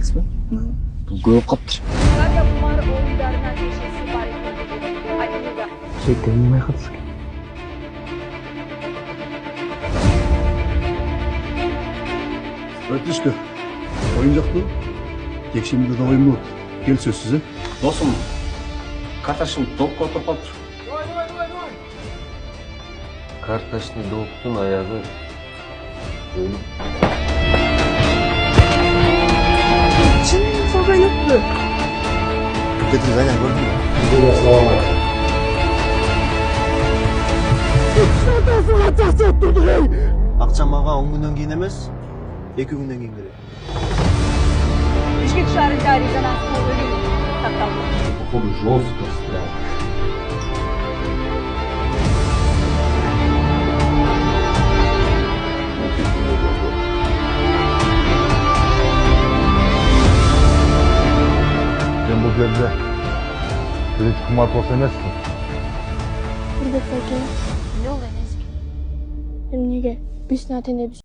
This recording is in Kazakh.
кісі ба? Бұл көп қаптыр. Радио Құмар ойындары нәтижесі бар екендігі айтылуда. Шеттен немай қатысып. Братишка, ойын жақтың? Жексенбіде де ойын болады. Кел сөзсіз, Досым, карташым допқа отырып қалыптыр. Карточный долгтың аяғы өліп. Шынымен солай өтті. Кетір ғайна көрдің бе? Ақшамаға 10 күннен кейін емес, 2 күннен кейін керек. Бішкек шарында резонанстың өлімі сақталды. Походу жестко встрял. Sen bu жерде Кылыч Кумарков эмессиң. Elbette ki. Ne oldu Enes? Emniге? Biz zaten